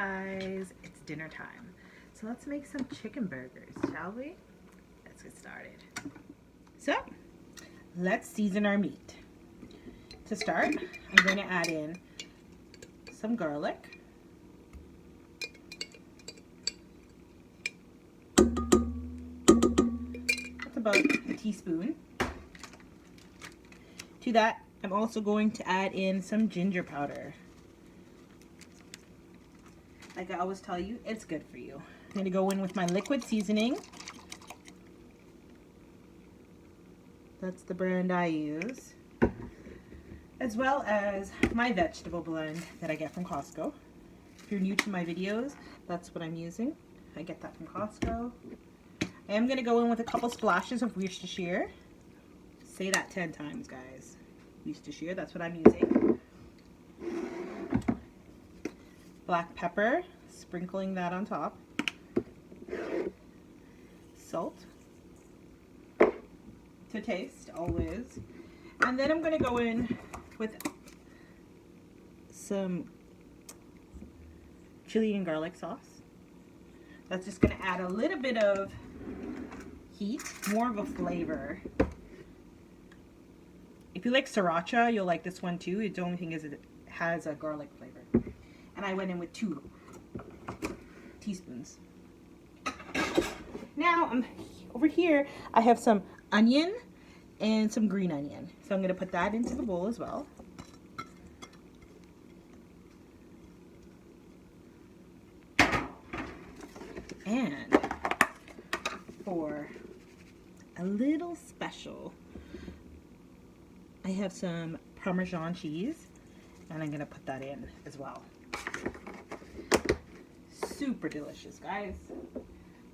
guys, it's dinner time. So let's make some chicken burgers, shall we? Let's get started. So let's season our meat. To start, I'm going to add in some garlic. That's about a teaspoon. To that, I'm also going to add in some ginger powder. Like I always tell you, it's good for you. I'm going to go in with my liquid seasoning. That's the brand I use. As well as my vegetable blend that I get from Costco. If you're new to my videos, that's what I'm using. I get that from Costco. I am going to go in with a couple splashes of Worcestershire. Say that 10 times, guys. Worcestershire, that's what I'm using. Black pepper, sprinkling that on top. Salt to taste, always. And then I'm going to go in with some chili and garlic sauce. That's just going to add a little bit of heat, more of a flavor. If you like sriracha, you'll like this one too. The only thing is it has a garlic flavor. And I went in with 2 teaspoons. Now, over here, I have some onion and some green onion. So I'm going to put that into the bowl as well. And for a little special, I have some Parmesan cheese, and I'm going to put that in as well. Super delicious, guys.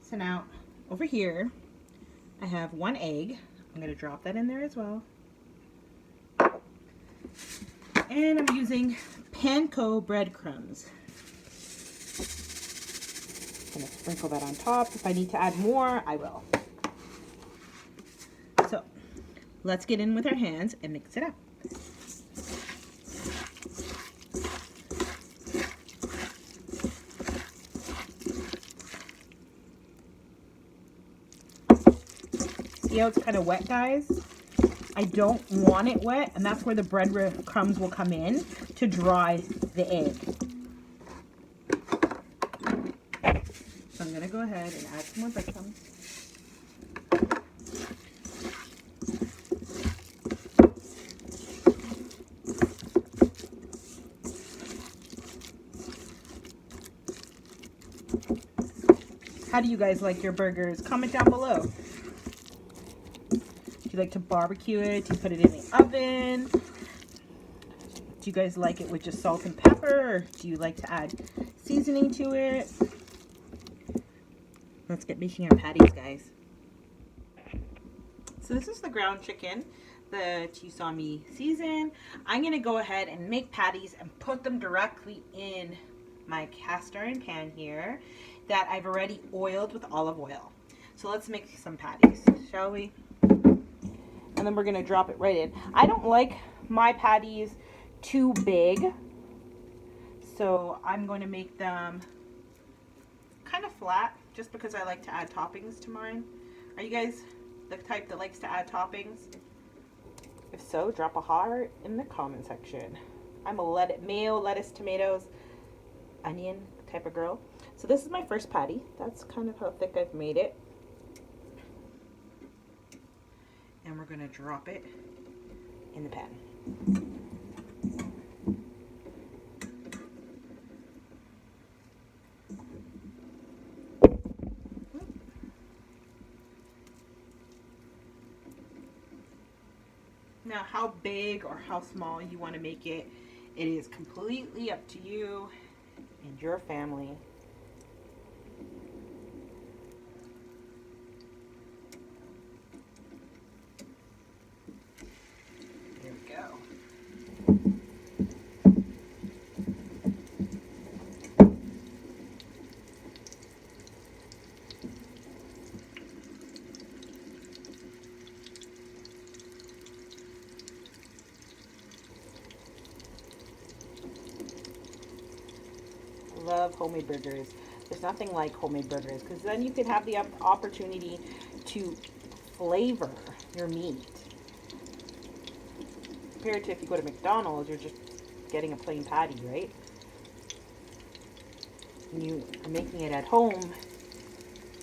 So now, over here, I have 1 egg. I'm going to drop that in there as well. And I'm using panko breadcrumbs. I'm going to sprinkle that on top. If I need to add more, I will. So, let's get in with our hands and mix it up. See how it's kind of wet, guys? I don't want it wet, and that's where the breadcrumbs will come in to dry the egg. So I'm going to go ahead and add some more breadcrumbs. How do you guys like your burgers? Comment down below. Do you like to barbecue it? Do you put it in the oven? Do you guys like it with just salt and pepper? Or do you like to add seasoning to it? Let's get making our patties, guys. So this is the ground chicken that you saw me season. I'm going to go ahead and make patties and put them directly in my cast iron pan here that I've already oiled with olive oil. So let's make some patties, shall we? And then we're going to drop it right in. I don't like my patties too big, so I'm going to make them kind of flat just because I like to add toppings to mine. Are you guys the type that likes to add toppings? If so, drop a heart in the comment section. I'm a mayo, lettuce, tomatoes, onion type of girl. So this is my first patty. That's kind of how thick I've made it. And we're going to drop it in the pan. Now, how big or how small you want to make it, it is completely up to you and your family. There we go. love homemade burgers. There's nothing like homemade burgers because then you could have the opportunity to flavor your meat. Compared to if you go to McDonald's, you're just getting a plain patty, right? When you are making it at home,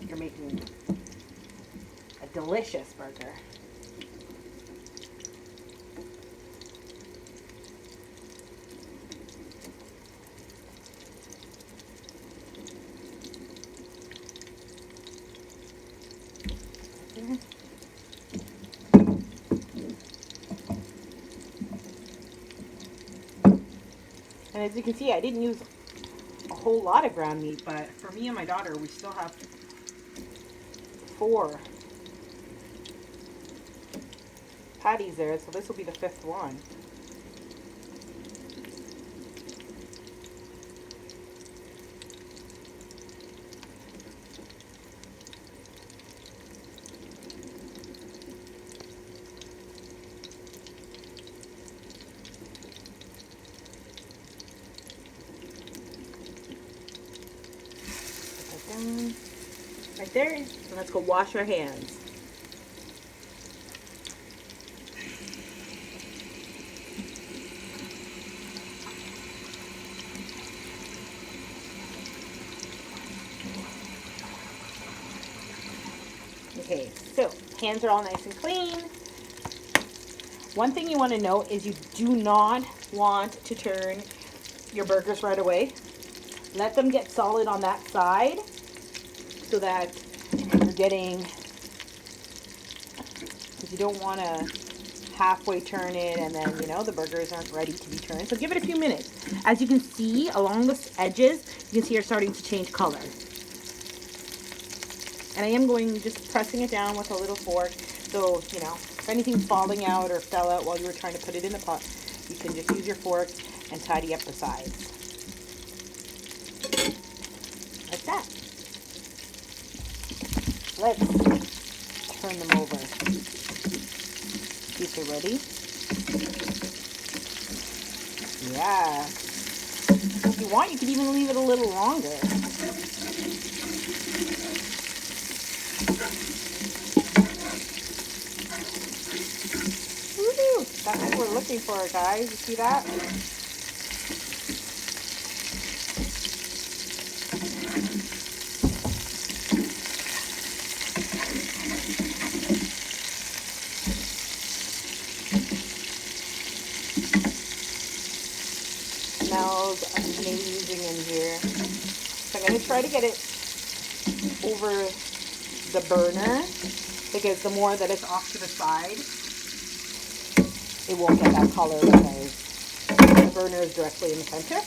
you're making a delicious burger. And as you can see, I didn't use a whole lot of ground meat, but for me and my daughter, we still have 4 patties there, so this will be the 5th one. Right there. And let's go wash our hands. Okay, so hands are all nice and clean. One thing you want to know is you do not want to turn your burgers right away. Let them get solid on that side so that you're getting, because you don't want to halfway turn it and then, you know, the burgers aren't ready to be turned. So give it a few minutes. As you can see along the edges, you can see are starting to change color. And I am going, just pressing it down with a little fork. So, you know, if anything's falling out or fell out while you were trying to put it in the pot, you can just use your fork and tidy up the sides. Like that. Let's turn them over. See if they're ready. Yeah. If you want, you can even leave it a little longer. Woo-hoo! That's what we're looking for, guys. You see that? Smells amazing in here. So I'm going to try to get it over the burner because the more that it's off to the side, it won't get that color because the burner is directly in the center.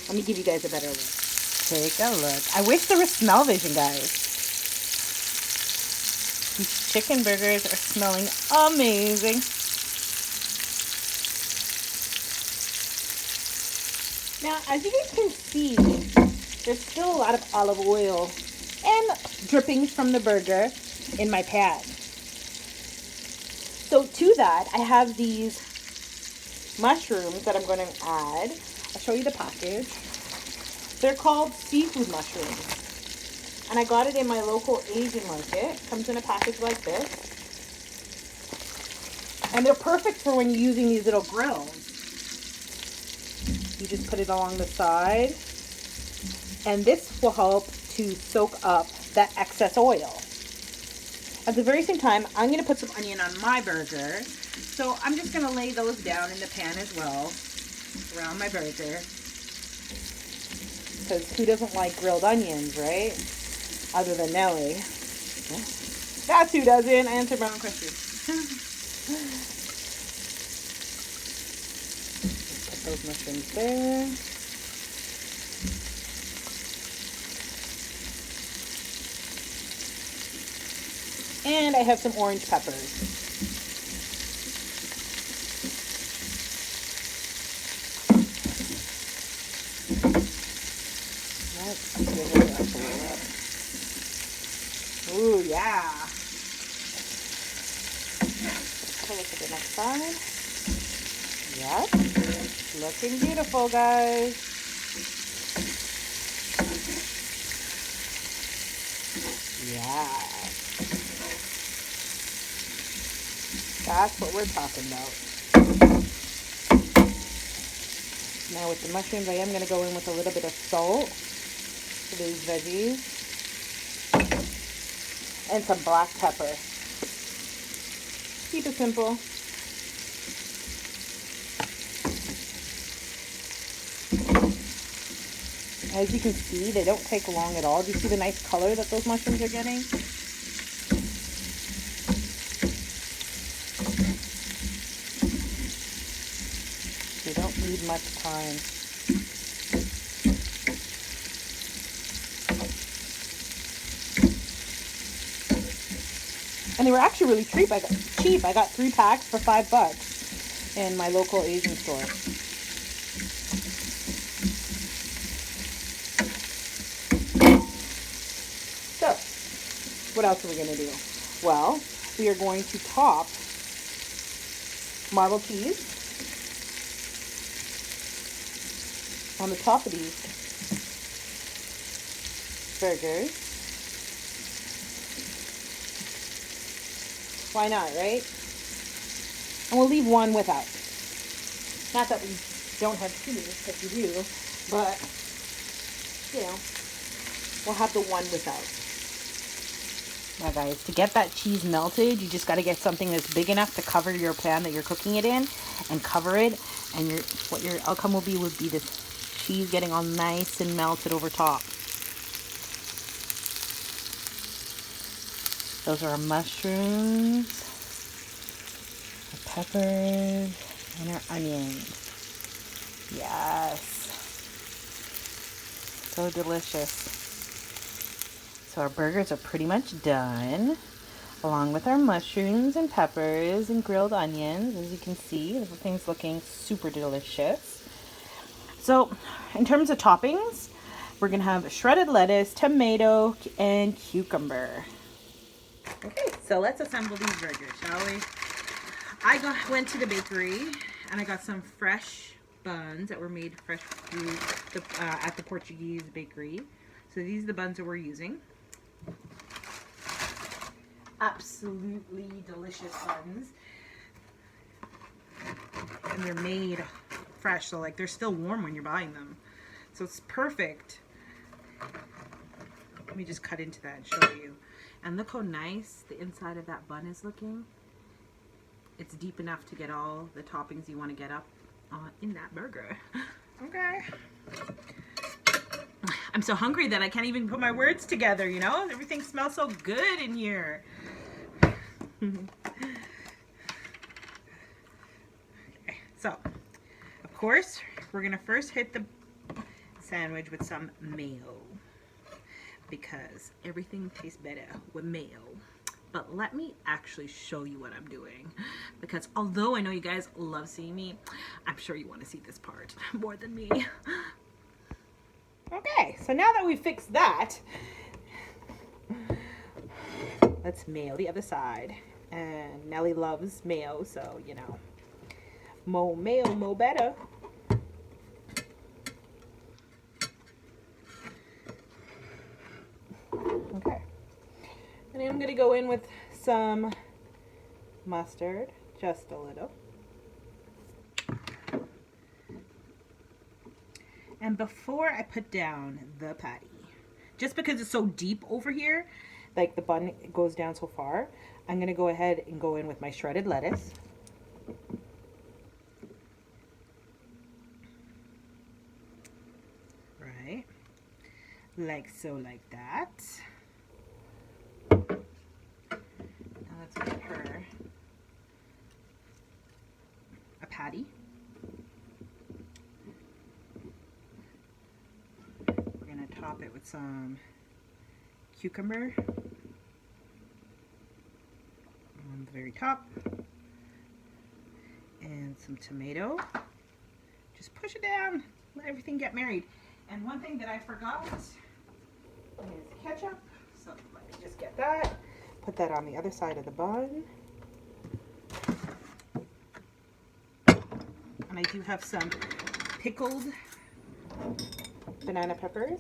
Let me give you guys a better look. Take a look. I wish there was smell vision, guys. These chicken burgers are smelling amazing. Now, as you guys can see, there's still a lot of olive oil and drippings from the burger in my pan. So to that, I have these mushrooms that I'm going to add. I'll show you the package. They're called seafood mushrooms. And I got it in my local Asian market. Comes in a package like this. And they're perfect for when you're using these little grills. You just put it along the side. And this will help to soak up that excess oil. At the very same time, I'm going to put some onion on my burger. So I'm just going to lay those down in the pan as well, around my burger. Because who doesn't like grilled onions, right? Other than Nellie. That's who doesn't. I answered my own question. Put those mushrooms there. And I have some orange peppers. Let's give it a flip. Ooh, yeah. Have a look at the next side. Yep. Looking beautiful, guys. Yeah. That's what we're talking about. Now with the mushrooms, I am going to go in with a little bit of salt for these veggies. And some black pepper. Keep it simple. As you can see, they don't take long at all. Do you see the nice color that those mushrooms are getting? They don't need much time. And they were actually really cheap. I got 3 packs for $5 in my local Asian store. So, what else are we going to do? Well, we are going to top marble cheese on the top of these burgers. Why not, right? And we'll leave one without. Not that we don't have cheese, because we do, but, you know, we'll have the one without. Now guys, to get that cheese melted, you just got to get something that's big enough to cover your pan that you're cooking it in, and cover it, and what your outcome will be this cheese getting all nice and melted over top. Those are our mushrooms, our peppers, and our onions. Yes. So delicious. So our burgers are pretty much done, along with our mushrooms and peppers and grilled onions. As you can see, everything's looking super delicious. So in terms of toppings, we're going to have shredded lettuce, tomato, and cucumber. Okay, so let's assemble these burgers, shall we? Went to the bakery and I got some fresh buns that were made fresh at the Portuguese bakery. So these are the buns that we're using. Absolutely delicious buns. And they're made fresh, so like they're still warm when you're buying them. So it's perfect. Let me just cut into that and show you. And look how nice the inside of that bun is looking. It's deep enough to get all the toppings you want to get up in that burger. Okay. I'm so hungry that I can't even put my words together, you know? Everything smells so good in here. Okay, so, of course, we're going to first hit the sandwich with some mayo, because everything tastes better with mayo. But let me actually show you what I'm doing, because although I know you guys love seeing me, I'm sure you want to see this part more than me. Okay, so now that we've fixed that, let's mayo the other side. And Nellie loves mayo, so you know, more mayo, more better. Okay. And I'm going to go in with some mustard, just a little. And before I put down the patty, just because it's so deep over here, like the bun goes down so far, I'm going to go ahead and go in with my shredded lettuce. Right. Like so, like that. Now let's get her a patty. We're going to top it with some cucumber on the very top, and some tomato. Just push it down, let everything get married. And one thing that I forgot is ketchup, so let me just get that, put that on the other side of the bun. And I do have some pickled banana peppers.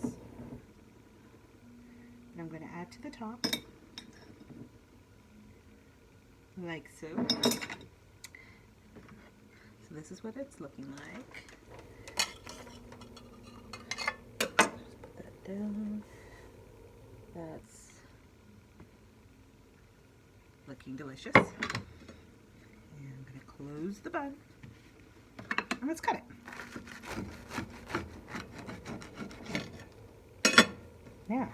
And I'm going to add to the top, like so. So this is what it's looking like. Just put that down. That's looking delicious. And I'm going to close the bun. And let's cut it. Now,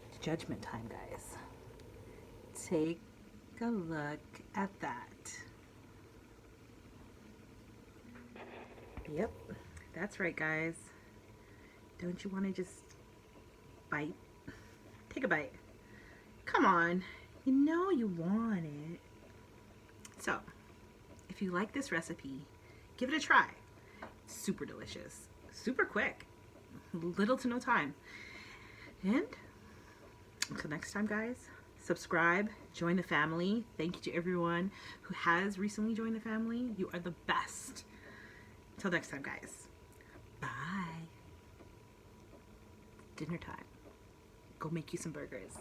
it's judgment time, guys. Take a look at that. Yep, that's right, guys. Don't you want to just bite? Take a bite. Come on, you know you want it. So, if you like this recipe, give it a try. It's super delicious, super quick, little to no time. And until next time, guys, subscribe, join the family. Thank you to everyone who has recently joined the family. You are the best. Till next time, guys. Bye. Dinner time. Go make you some burgers.